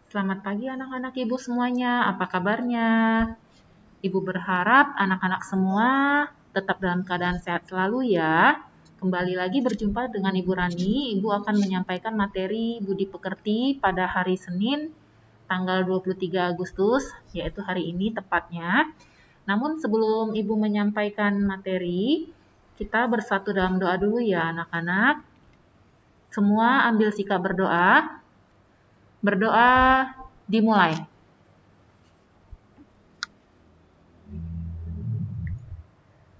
Selamat pagi anak-anak ibu semuanya, apa kabarnya? Ibu berharap anak-anak semua tetap dalam keadaan sehat selalu ya. Kembali lagi berjumpa dengan Ibu Rani, Ibu akan menyampaikan materi Budi Pekerti pada hari Senin tanggal 23 Agustus, yaitu hari ini tepatnya. Namun sebelum Ibu menyampaikan materi, kita bersatu dalam doa dulu ya anak-anak. Semua ambil sikap berdoa. Berdoa dimulai.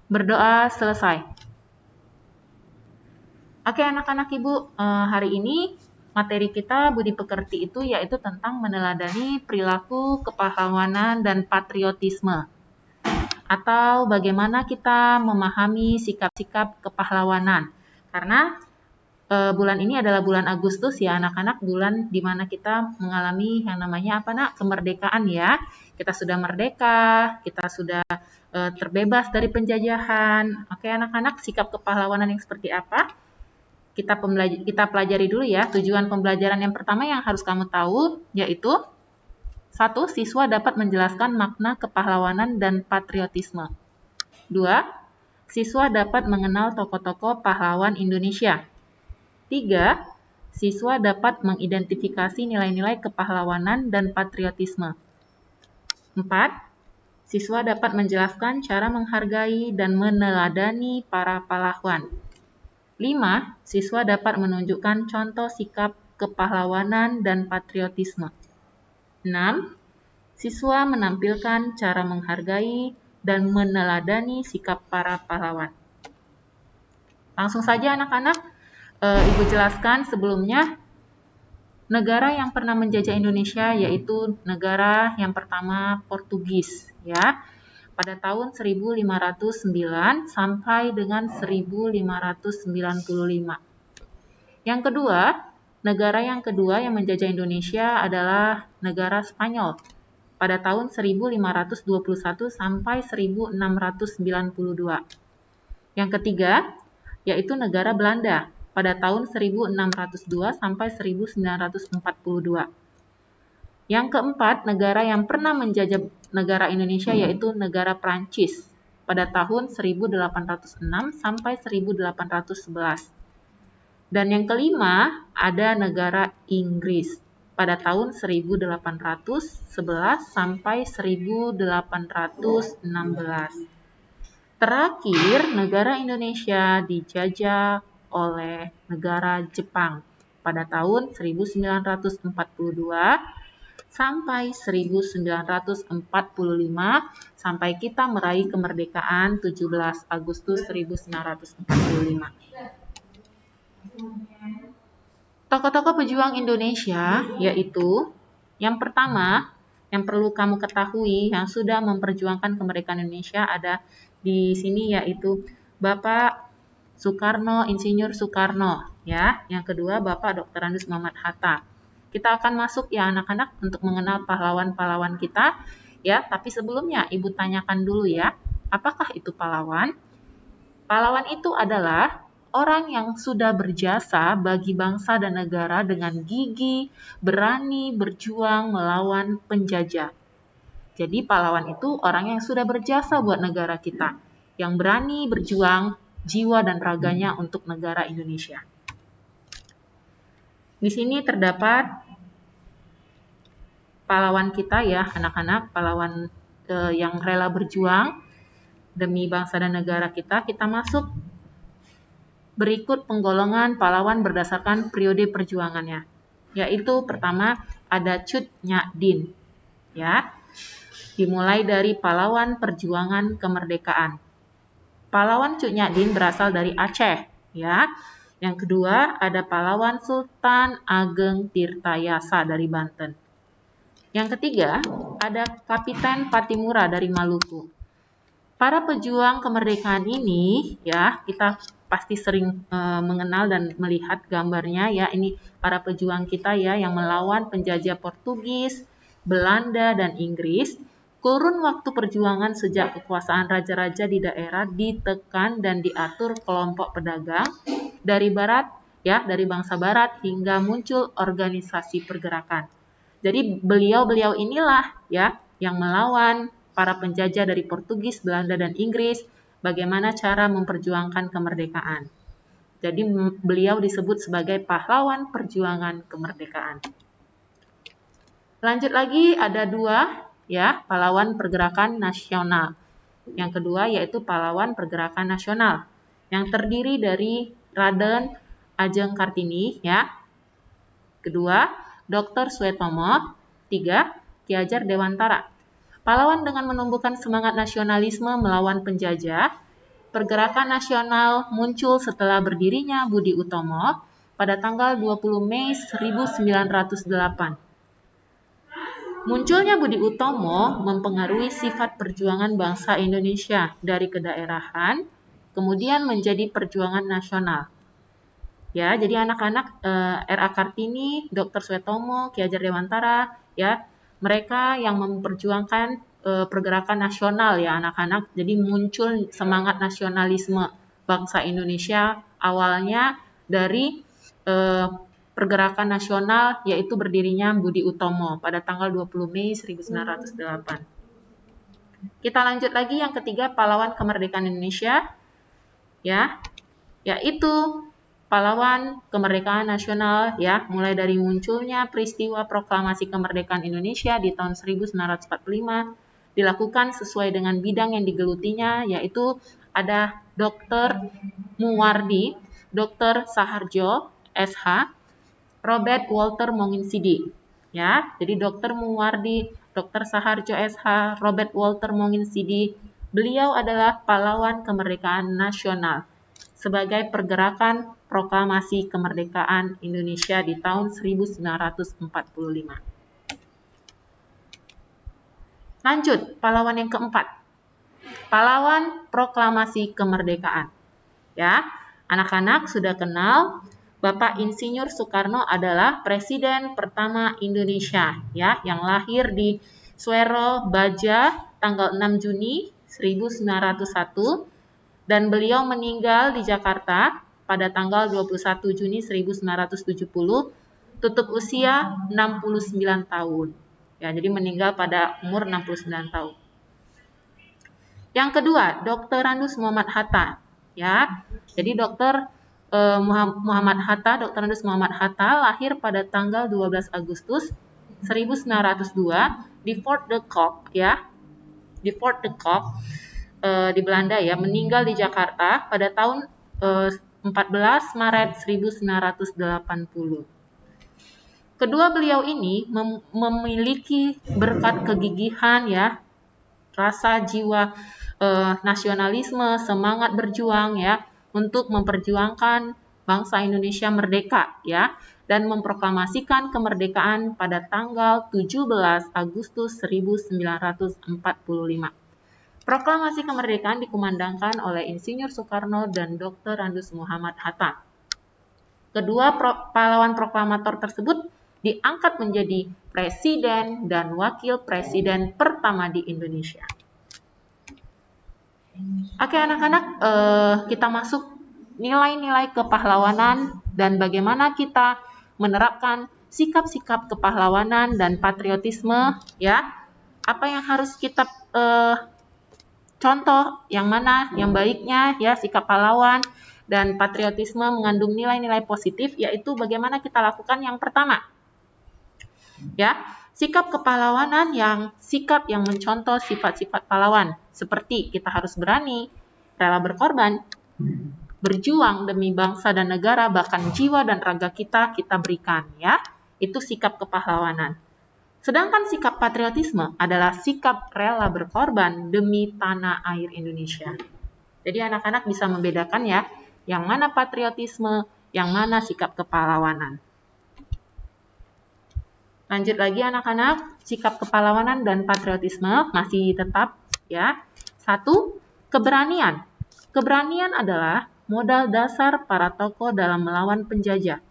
Berdoa selesai. Oke anak-anak ibu, hari ini materi kita Budi Pekerti itu yaitu tentang meneladani perilaku kepahlawanan dan patriotisme. Atau bagaimana kita memahami sikap-sikap kepahlawanan. Karena bulan ini adalah bulan Agustus ya anak-anak, bulan di mana kita mengalami yang namanya apa nak? Kemerdekaan ya. Kita sudah merdeka, kita sudah terbebas dari penjajahan. Oke anak-anak, sikap kepahlawanan yang seperti apa? Kita pelajari dulu ya. Tujuan pembelajaran yang pertama yang harus kamu tahu yaitu 1. Siswa dapat menjelaskan makna kepahlawanan dan patriotisme. 2. Siswa dapat mengenal tokoh-tokoh pahlawan Indonesia. 3. Siswa dapat mengidentifikasi nilai-nilai kepahlawanan dan patriotisme. 4. Siswa dapat menjelaskan cara menghargai dan meneladani para pahlawan. 5. Siswa dapat menunjukkan contoh sikap kepahlawanan dan patriotisme. 6. Siswa menampilkan cara menghargai dan meneladani sikap para pahlawan. Langsung saja anak-anak, Ibu jelaskan sebelumnya, negara yang pernah menjajah Indonesia yaitu negara yang pertama Portugis ya. Pada tahun 1509 sampai dengan 1595. Negara yang kedua yang menjajah Indonesia adalah negara Spanyol pada tahun 1521 sampai 1692. Yang ketiga yaitu negara Belanda pada tahun 1602 sampai 1942. Yang keempat, negara yang pernah menjajah negara Indonesia yaitu negara Prancis pada tahun 1806 sampai 1811. Dan yang kelima, ada negara Inggris pada tahun 1811 sampai 1816. Terakhir, negara Indonesia dijajah oleh negara Jepang pada tahun 1942 sampai 1945 sampai kita meraih kemerdekaan 17 Agustus 1945. Tokoh-tokoh pejuang Indonesia yaitu yang pertama yang perlu kamu ketahui yang sudah memperjuangkan kemerdekaan Indonesia ada di sini yaitu Bapak Soekarno, Insinyur Soekarno ya. Yang kedua Bapak Dr. Andes Muhammad Hatta. Kita akan masuk ya anak-anak untuk mengenal pahlawan-pahlawan kita ya, tapi sebelumnya Ibu tanyakan dulu ya, apakah itu pahlawan? Pahlawan itu adalah orang yang sudah berjasa bagi bangsa dan negara dengan gigih, berani berjuang melawan penjajah. Jadi pahlawan itu orang yang sudah berjasa buat negara kita, yang berani berjuang jiwa dan raganya untuk negara Indonesia. Di sini terdapat pahlawan kita ya anak-anak, pahlawan yang rela berjuang demi bangsa dan negara kita. Kita masuk berikut penggolongan pahlawan berdasarkan periode perjuangannya. Yaitu pertama ada Cut Nyak Dien ya. Dimulai dari pahlawan perjuangan kemerdekaan. Pahlawan Cut Nyak Dien berasal dari Aceh ya. Yang kedua ada pahlawan Sultan Ageng Tirtayasa dari Banten. Yang ketiga ada Kapiten Patimura dari Maluku. Para pejuang kemerdekaan ini ya kita pasti sering mengenal dan melihat gambarnya ya. Ini para pejuang kita ya yang melawan penjajah Portugis, Belanda dan Inggris. Kurun waktu perjuangan sejak kekuasaan raja-raja di daerah ditekan dan diatur kelompok pedagang dari barat ya, dari bangsa barat hingga muncul organisasi pergerakan. Jadi beliau-beliau inilah ya yang melawan para penjajah dari Portugis, Belanda, dan Inggris, bagaimana cara memperjuangkan kemerdekaan. Jadi beliau disebut sebagai pahlawan perjuangan kemerdekaan. Lanjut lagi, ada dua ya pahlawan pergerakan nasional. Yang kedua yaitu pahlawan pergerakan nasional yang terdiri dari Raden Ajeng Kartini ya. Kedua, Dr. Suetomo. Tiga, Ki Hajar Dewantara. Pahlawan dengan menumbuhkan semangat nasionalisme melawan penjajah. Pergerakan nasional muncul setelah berdirinya Budi Utomo pada tanggal 20 Mei 1908. Munculnya Budi Utomo mempengaruhi sifat perjuangan bangsa Indonesia dari kedaerahan, kemudian menjadi perjuangan nasional. Ya, jadi anak-anak R.A. Kartini, Dr. Suetomo, Ki Hajar Dewantara, ya, mereka yang memperjuangkan pergerakan nasional ya anak-anak. Jadi muncul semangat nasionalisme bangsa Indonesia awalnya dari pergerakan nasional yaitu berdirinya Budi Utomo pada tanggal 20 Mei 1908. Kita lanjut lagi yang ketiga, pahlawan kemerdekaan Indonesia ya, yaitu pahlawan kemerdekaan nasional ya, mulai dari munculnya peristiwa proklamasi kemerdekaan Indonesia di tahun 1945 dilakukan sesuai dengan bidang yang digelutinya, yaitu ada Dr. Muwardi, Dr. Saharjo SH, Robert Walter Monginsidi ya. Jadi Dr. Muwardi, Dr. Saharjo SH, Robert Walter Monginsidi, beliau adalah pahlawan kemerdekaan nasional sebagai pergerakan proklamasi kemerdekaan Indonesia di tahun 1945. Lanjut, pahlawan yang keempat. Pahlawan proklamasi kemerdekaan. Ya, anak-anak sudah kenal Bapak Insinyur Soekarno adalah presiden pertama Indonesia ya, yang lahir di Suero, Baja tanggal 6 Juni 1901 dan beliau meninggal di Jakarta pada tanggal 21 Juni 1970, tutup usia 69 tahun. Ya, jadi meninggal pada umur 69 tahun. Yang kedua, Dr. Randus Muhammad Hatta. Ya, jadi Dr. Muhammad Hatta, Dr. Randus Muhammad Hatta lahir pada tanggal 12 Agustus 1902 di Fort de Kock ya, di Fort de Kock di Belanda ya, meninggal di Jakarta pada tahun 14 Maret 1980. Kedua beliau ini memiliki berkat kegigihan ya, rasa jiwa nasionalisme, semangat berjuang ya untuk memperjuangkan bangsa Indonesia merdeka ya dan memproklamasikan kemerdekaan pada tanggal 17 Agustus 1945. Proklamasi kemerdekaan dikumandangkan oleh Insinyur Soekarno dan Dr. Randus Muhammad Hatta. Kedua pahlawan proklamator tersebut diangkat menjadi presiden dan wakil presiden pertama di Indonesia. Oke anak-anak, kita masuk nilai-nilai kepahlawanan dan bagaimana kita menerapkan sikap-sikap kepahlawanan dan patriotisme ya. Apa yang harus kita contoh yang mana yang baiknya ya sikap pahlawan dan patriotisme mengandung nilai-nilai positif, yaitu bagaimana kita lakukan yang pertama. Ya, sikap kepahlawanan sikap yang mencontoh sifat-sifat pahlawan, seperti kita harus berani, rela berkorban, berjuang demi bangsa dan negara, bahkan jiwa dan raga kita berikan ya. Itu sikap kepahlawanan. Sedangkan sikap patriotisme adalah sikap rela berkorban demi tanah air Indonesia. Jadi anak-anak bisa membedakan ya, yang mana patriotisme, yang mana sikap kepahlawanan. Lanjut lagi anak-anak, sikap kepahlawanan dan patriotisme masih tetap ya. 1. Keberanian. Keberanian adalah modal dasar para tokoh dalam melawan penjajah.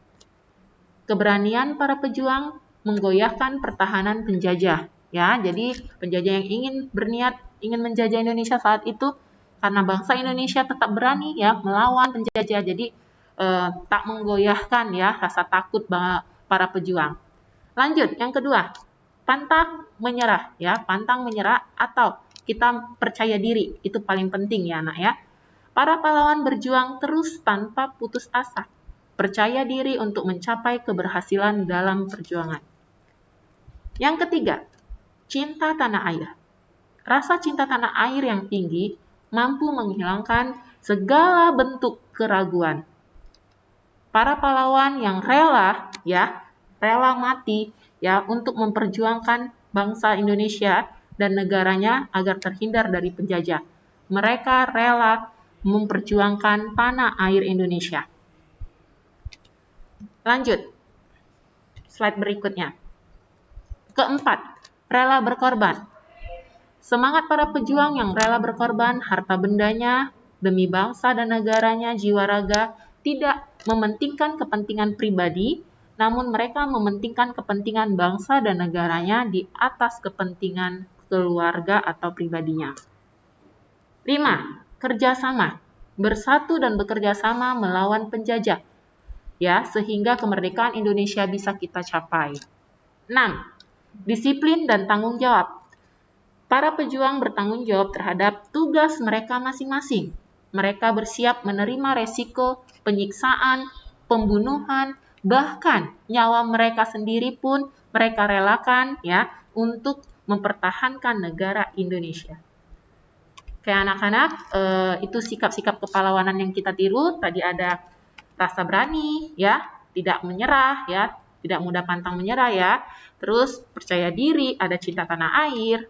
Keberanian para pejuang menggoyahkan pertahanan penjajah ya. Jadi penjajah yang berniat ingin menjajah Indonesia saat itu, karena bangsa Indonesia tetap berani ya melawan penjajah, jadi tak menggoyahkan ya rasa takut para pejuang. Lanjut, yang kedua, pantang menyerah ya, pantang menyerah atau kita percaya diri, itu paling penting ya anak ya. Para pahlawan berjuang terus tanpa putus asa, percaya diri untuk mencapai keberhasilan dalam perjuangan. Yang ketiga, cinta tanah air. Rasa cinta tanah air yang tinggi mampu menghilangkan segala bentuk keraguan. Para pahlawan yang rela mati ya untuk memperjuangkan bangsa Indonesia dan negaranya agar terhindar dari penjajah. Mereka rela memperjuangkan tanah air Indonesia. Lanjut, slide berikutnya. Keempat, rela berkorban. Semangat para pejuang yang rela berkorban harta bendanya demi bangsa dan negaranya, jiwa raga, tidak mementingkan kepentingan pribadi, namun mereka mementingkan kepentingan bangsa dan negaranya di atas kepentingan keluarga atau pribadinya. 5. Kerjasama. Bersatu dan bekerja sama melawan penjajah, ya, sehingga kemerdekaan Indonesia bisa kita capai. 6. Disiplin dan tanggung jawab. Para pejuang bertanggung jawab terhadap tugas mereka masing-masing. Mereka bersiap menerima resiko, penyiksaan, pembunuhan, bahkan nyawa mereka sendiri pun mereka relakan ya untuk mempertahankan negara Indonesia. Oke anak-anak, itu sikap-sikap kepahlawanan yang kita tiru. Tadi ada rasa berani ya, tidak menyerah ya, tidak mudah pantang menyerah ya. Terus percaya diri, ada cinta tanah air,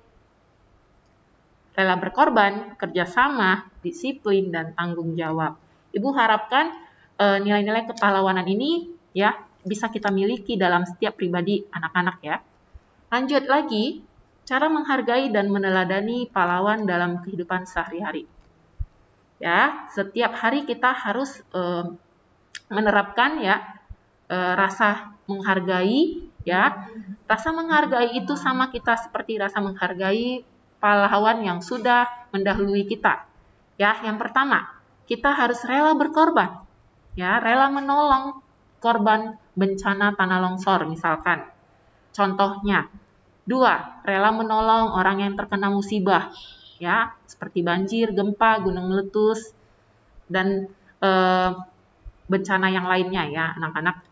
rela berkorban, kerjasama, disiplin, dan tanggung jawab. Ibu harapkan nilai-nilai kepahlawanan ini ya bisa kita miliki dalam setiap pribadi anak-anak ya. Lanjut lagi, cara menghargai dan meneladani pahlawan dalam kehidupan sehari-hari. Ya, setiap hari kita harus menerapkan ya rasa menghargai ya. Rasa menghargai itu sama kita seperti rasa menghargai pahlawan yang sudah mendahului kita. Ya, yang pertama, kita harus rela berkorban. Ya, rela menolong korban bencana tanah longsor misalkan. Contohnya, 2, rela menolong orang yang terkena musibah. Ya, seperti banjir, gempa, gunung meletus dan bencana yang lainnya ya, anak-anak.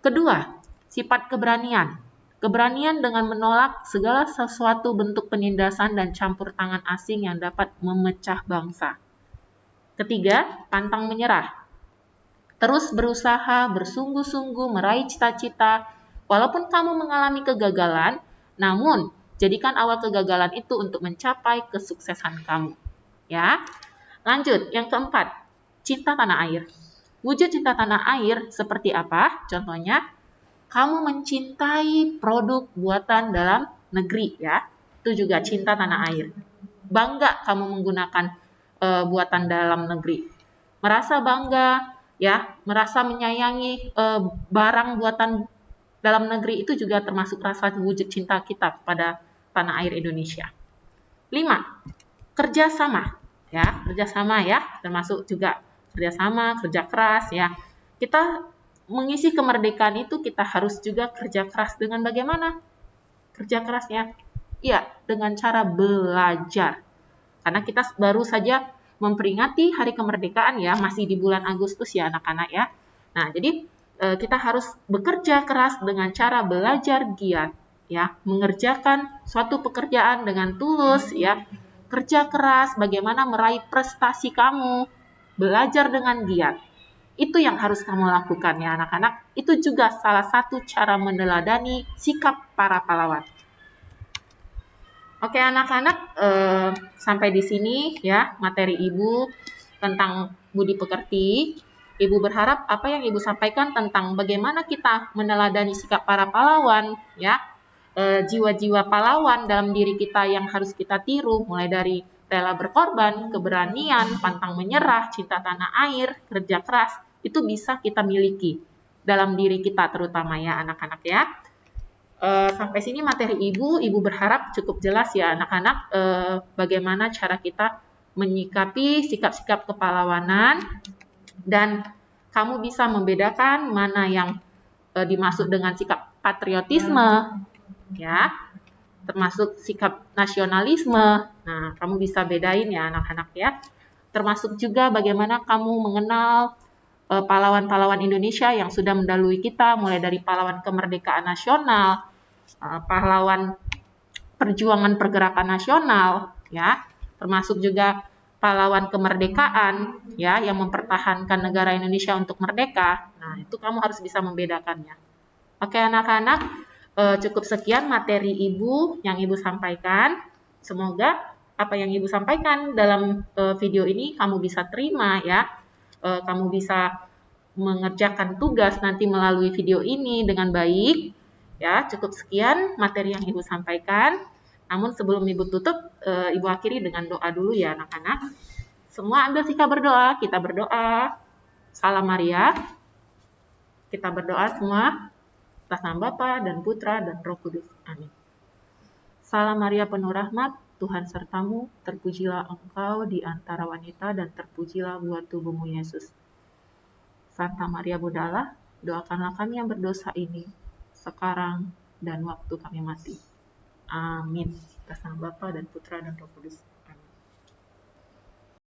Kedua, sifat keberanian. Keberanian dengan menolak segala sesuatu bentuk penindasan dan campur tangan asing yang dapat memecah bangsa. Ketiga, pantang menyerah. Terus berusaha, bersungguh-sungguh meraih cita-cita. Walaupun kamu mengalami kegagalan, namun jadikan awal kegagalan itu untuk mencapai kesuksesan kamu. Ya. Lanjut, yang keempat, cinta tanah air. Wujud cinta tanah air seperti apa? Contohnya, kamu mencintai produk buatan dalam negeri ya. Itu juga cinta tanah air. Bangga kamu menggunakan buatan dalam negeri. Merasa bangga ya, merasa menyayangi barang buatan dalam negeri itu juga termasuk rasa wujud cinta kita pada tanah air Indonesia. 5. Kerjasama ya, kerjasama ya, termasuk juga kerjasama, kerja keras ya. Kita mengisi kemerdekaan itu kita harus juga kerja keras dengan bagaimana? Kerja kerasnya? Ya, dengan cara belajar. Karena kita baru saja memperingati hari kemerdekaan ya, masih di bulan Agustus ya anak-anak ya. Nah, jadi kita harus bekerja keras dengan cara belajar giat ya, mengerjakan suatu pekerjaan dengan tulus ya. Kerja keras, bagaimana meraih prestasi kamu, belajar dengan giat. Itu yang harus kamu lakukan ya anak-anak. Itu juga salah satu cara meneladani sikap para pahlawan. Oke anak-anak, sampai di sini ya materi Ibu tentang budi pekerti. Ibu berharap apa yang Ibu sampaikan tentang bagaimana kita meneladani sikap para pahlawan ya, jiwa-jiwa pahlawan dalam diri kita yang harus kita tiru, mulai dari rela berkorban, keberanian, pantang menyerah, cinta tanah air, kerja keras, itu bisa kita miliki dalam diri kita terutama ya anak-anak ya. Sampai sini materi Ibu berharap cukup jelas ya anak-anak bagaimana cara kita menyikapi sikap-sikap kepahlawanan dan kamu bisa membedakan mana yang dimaksud dengan sikap patriotisme, ya, termasuk sikap nasionalisme. Nah, kamu bisa bedain ya anak-anak ya. Termasuk juga bagaimana kamu mengenal pahlawan-pahlawan Indonesia yang sudah mendahului kita, mulai dari pahlawan kemerdekaan nasional, pahlawan perjuangan pergerakan nasional, ya, termasuk juga pahlawan kemerdekaan, ya, yang mempertahankan negara Indonesia untuk merdeka. Nah, itu kamu harus bisa membedakannya. Oke, anak-anak, cukup sekian materi Ibu yang Ibu sampaikan. Semoga apa yang Ibu sampaikan dalam video ini kamu bisa terima ya. Kamu bisa mengerjakan tugas nanti melalui video ini dengan baik. Ya, cukup sekian materi yang Ibu sampaikan. Namun sebelum Ibu tutup, Ibu akhiri dengan doa dulu ya anak-anak. Semua ambil sikap berdoa, kita berdoa. Salam Maria. Kita berdoa semua. Atas nama Bapa dan Putra dan Roh Kudus. Amin. Salam Maria penuh rahmat, Tuhan sertamu, terpujilah engkau di antara wanita dan terpujilah buah tubuhmu Yesus. Santa Maria Bunda Allah, doakanlah kami yang berdosa ini, sekarang dan waktu kami mati. Amin. Atas nama Bapa dan Putra dan Roh Kudus.